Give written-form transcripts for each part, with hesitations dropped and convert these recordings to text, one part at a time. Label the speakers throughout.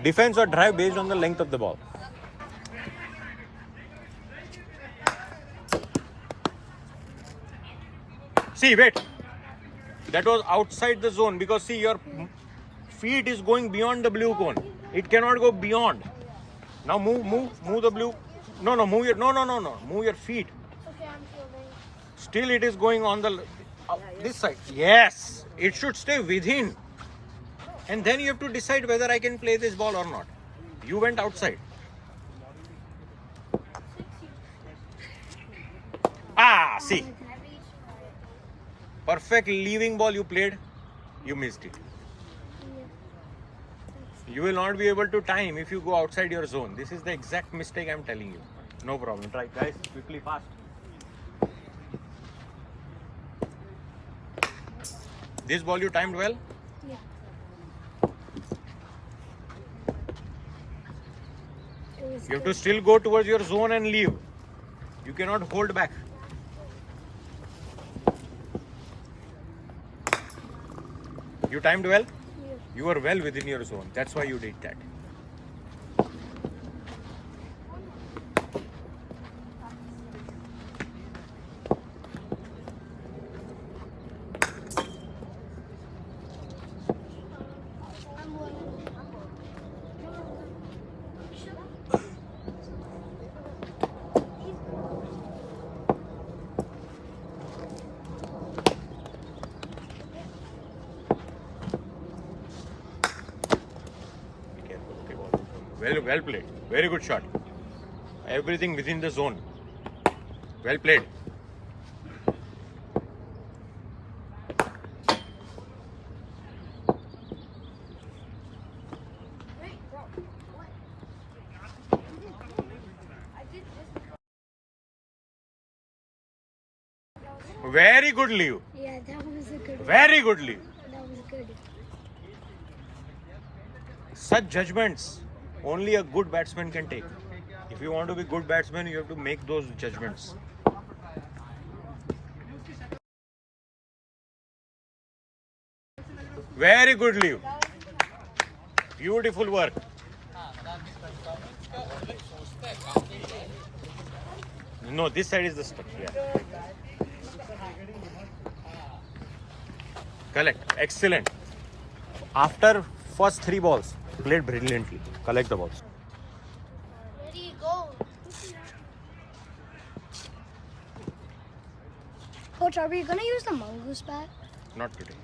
Speaker 1: Defense or drive based on the length of the ball. See, wait. That was outside the zone because see, your feet is going beyond the blue cone. It cannot go beyond. Now move the blue. No, move your move your feet.
Speaker 2: Okay, I'm filming.
Speaker 1: Still, it is going on the this side. Yes, it should stay within. And then you have to decide whether I can play this ball or not. You went outside. Ah, see. Perfect leaving ball you played. You missed it. You will not be able to time if you go outside your zone. This is the exact mistake I'm telling you. No problem. Try, guys. Quickly, fast. This ball you timed well?
Speaker 2: Yeah. It was
Speaker 1: You have to still go towards your zone and leave. You cannot hold back. You timed well?
Speaker 2: Yeah.
Speaker 1: You were well within your zone. That's why you did that.
Speaker 2: I'm winning.
Speaker 1: Be careful. Okay, ball. Well played. Very good shot. Everything within the zone. Well played.
Speaker 2: Wait, bro. What? I did this.
Speaker 1: Very good leave.
Speaker 2: Yeah, that was a good one.
Speaker 1: Very good leave.
Speaker 2: That was good.
Speaker 1: Such judgments only a good batsman can take. If you want to be good batsman, you have to make those judgments. Very good leave. Beautiful work. No, this side is the stuff. Yeah. Collect. Excellent. After first 3 balls, played brilliantly. Collect the balls.
Speaker 2: Ready, go. Coach, are we gonna use the mongoose bat
Speaker 1: Not today.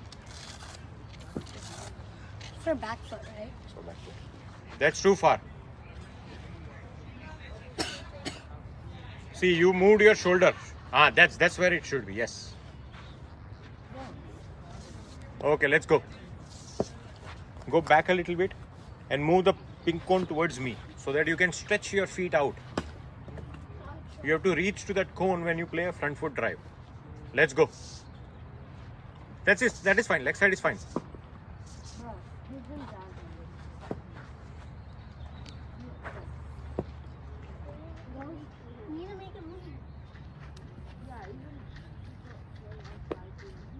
Speaker 2: for back foot, right?
Speaker 1: So back to it. That's too far. See, you moved your shoulder. Ah, that's where it should be. Yes. Okay, let's go. Go back a little bit and move the pink cone towards me so that you can stretch your feet out. You have to reach to that cone when you play a front foot drive. Let's go. That's it. That is fine. Leg side is fine.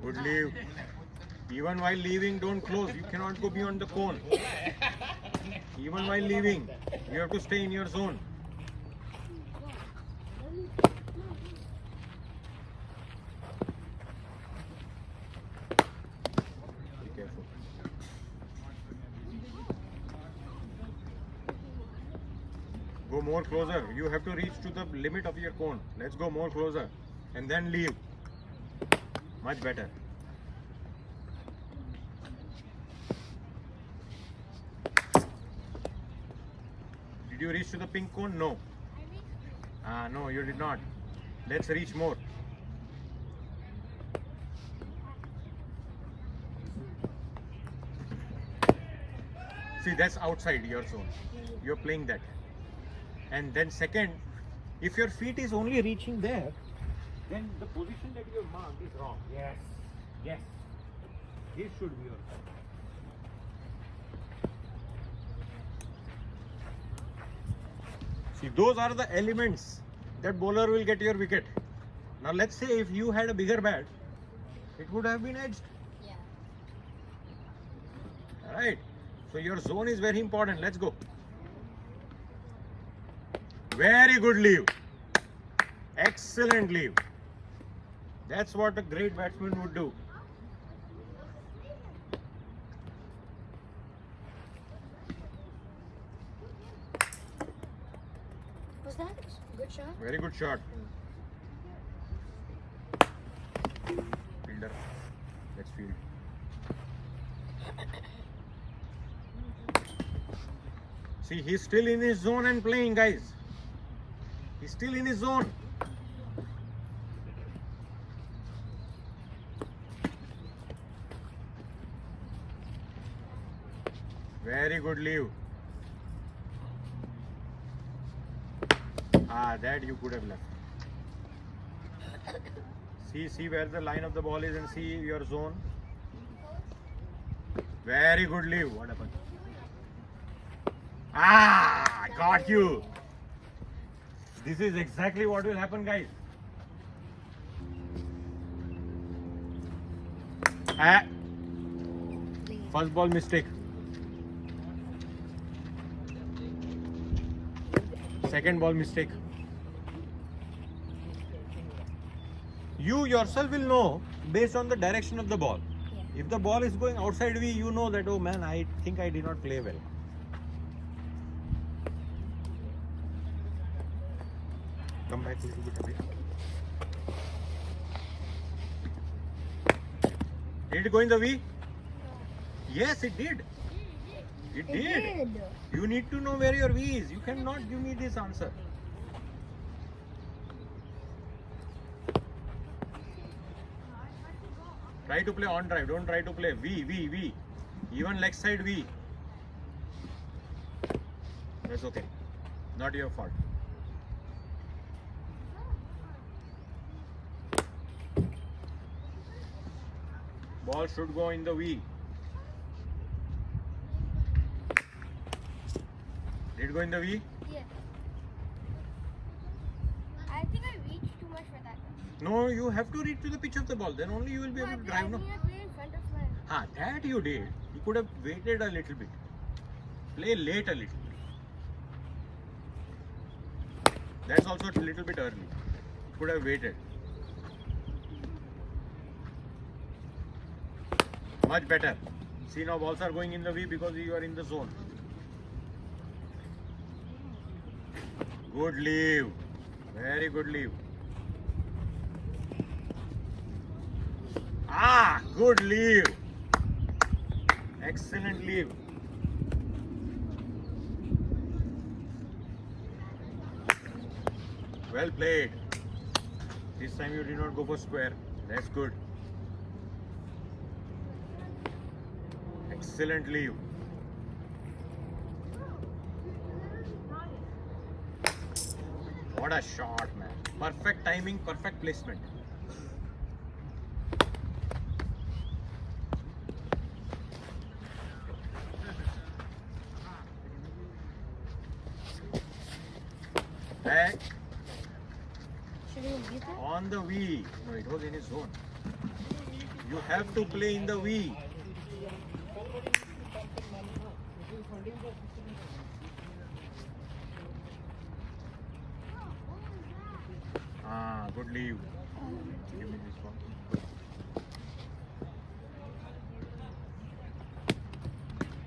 Speaker 1: Good leave. Even while leaving, don't close. You cannot go beyond the cone. Even while leaving, you have to stay in your zone. Be careful. Go more closer. You have to reach to the limit of your cone. Let's go more closer. And then leave. Much better. Did you reach to the pink cone? No. No, you did not. Let's reach more. See, that's outside your zone. You're playing that. And then second, if your feet is only reaching there, then the position that you have marked is wrong. Yes. Yes. This should be your side. See, those are the elements that bowler will get your wicket. Now let's say if you had a bigger bat, it would have been edged.
Speaker 2: Yeah.
Speaker 1: Right? So So your zone is very important. Let's go. Very good leave. Excellent leave. That's what a great batsman would do.
Speaker 2: Was that good shot?
Speaker 1: Very good shot. Fielder. Let's field. See, he's still in his zone and playing, guys. He's still in his zone. Very good leave. That you could have left. See where the line of the ball is and see your zone. Very good leave. What happened? Got you. This is exactly what will happen, guys. First ball mistake. Second ball mistake. You yourself will know based on the direction of the ball.
Speaker 2: Yeah.
Speaker 1: If the ball is going outside V, you know that, oh man, I think I did not play well. Come back a little bit away. Did it go in the V? Yes, it did. It did. You need to know where your V is. You cannot give me this answer. Try to play on drive. Don't try to play V. Even leg side V. That's okay. Not your fault. Ball should go in the V. Did it go in the V?
Speaker 2: Yeah. I think I reached too much for that.
Speaker 1: No, you have to reach to the pitch of the ball. Then only you will be able to drive. No.
Speaker 2: I played in front of my.
Speaker 1: That you did. You could have waited a little bit. Play late a little bit. That's also a little bit early. You could have waited. Much better. See, now balls are going in the V because you are in the zone. Good leave. Very good leave. Good leave. Excellent leave. Well played. This time you did not go for square. That's good. Excellent leave. What a shot, man. Perfect timing, perfect placement. Back
Speaker 2: Should we leave that?
Speaker 1: on the V. No, it was in his zone. You have to play in the V. Good leave. Give me this one.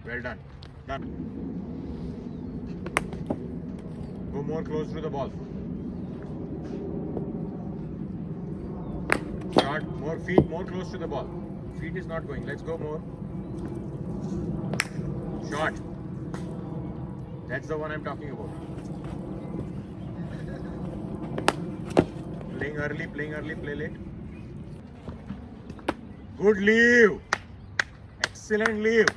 Speaker 1: Well done. Done. Go more close to the ball. Shot, more feet, more close to the ball. Feet is not going. Let's go more. Shot. That's the one I'm talking about. Playing early, play late. Good leave. Excellent leave.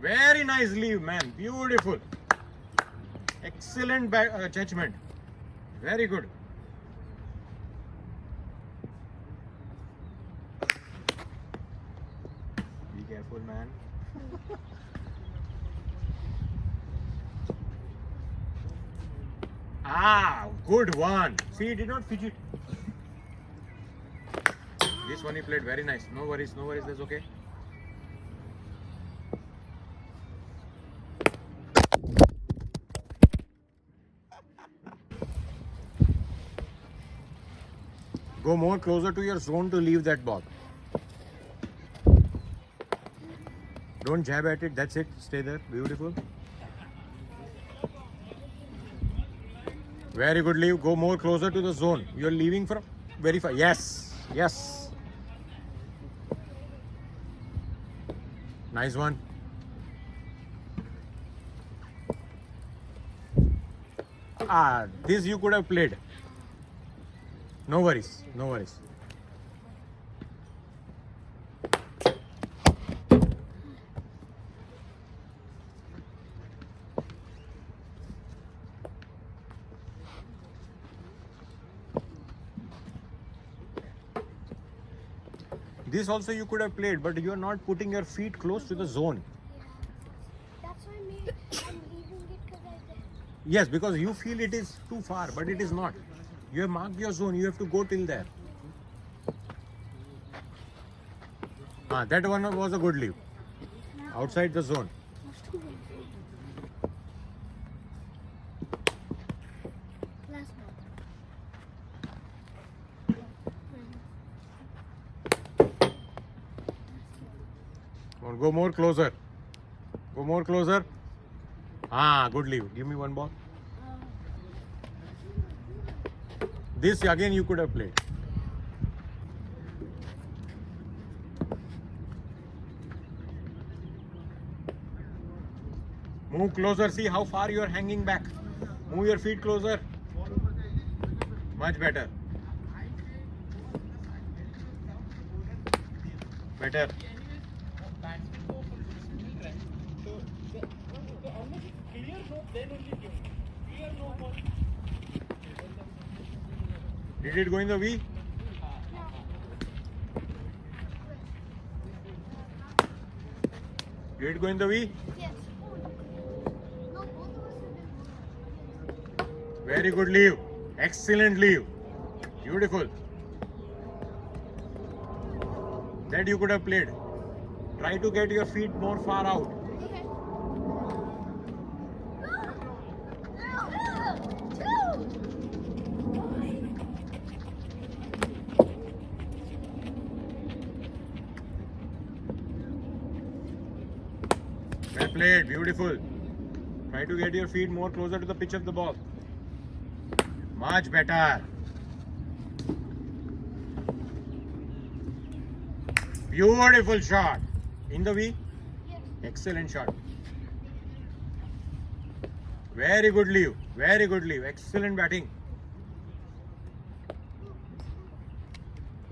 Speaker 1: Very nice leave, man. Beautiful. Excellent judgment. Very good. Be careful, man. Good one. See, he did not fidget. This one he played very nice. No worries, that's okay. Go more closer to your zone to leave that ball. Don't jab at it. That's it. Stay there. Beautiful. Very good leave. Go more closer to the zone. You're leaving from very far. Yes. Yes. Nice one. This you could have played. No worries. No worries. This also you could have played, but you are not putting your feet close to the zone.
Speaker 2: That's why I'm leaving it because I did.
Speaker 1: Yes, because you feel it is too far, but it is not. You have marked your zone, you have to go till there. That one was a good leave. Outside the zone.
Speaker 2: Last
Speaker 1: Come on, go more closer. Go more closer. Good leave. Give me one ball. This again you could have played. Move closer. See how far you are hanging back. Move your feet closer. Much better. Better. Did it go in the V? Did it go in the V?
Speaker 2: Yes. No, both of us have been.
Speaker 1: Very good leave. Excellent leave. Beautiful. That you could have played. Try to get your feet more far out.
Speaker 2: Okay.
Speaker 1: Well played. Beautiful. Try to get your feet more closer to the pitch of the ball. Much better. Beautiful shot. In the V?
Speaker 2: Yes.
Speaker 1: Excellent shot. Very good leave. Very good leave. Excellent batting.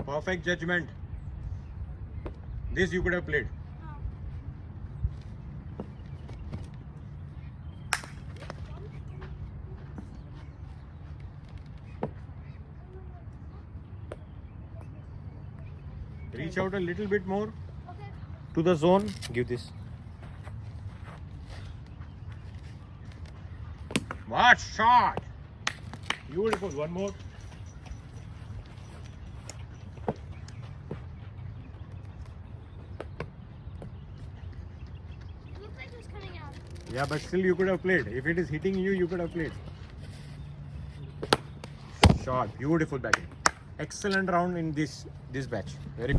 Speaker 1: Perfect judgment. This you could have played. Reach out a little bit more
Speaker 2: Okay.
Speaker 1: to the zone. Give this. What shot! Beautiful. One more.
Speaker 2: It looks like it's coming out.
Speaker 1: Yeah, but still you could have played. If it is hitting you, you could have played. Shot. Beautiful batting. Excellent round in this batch. Very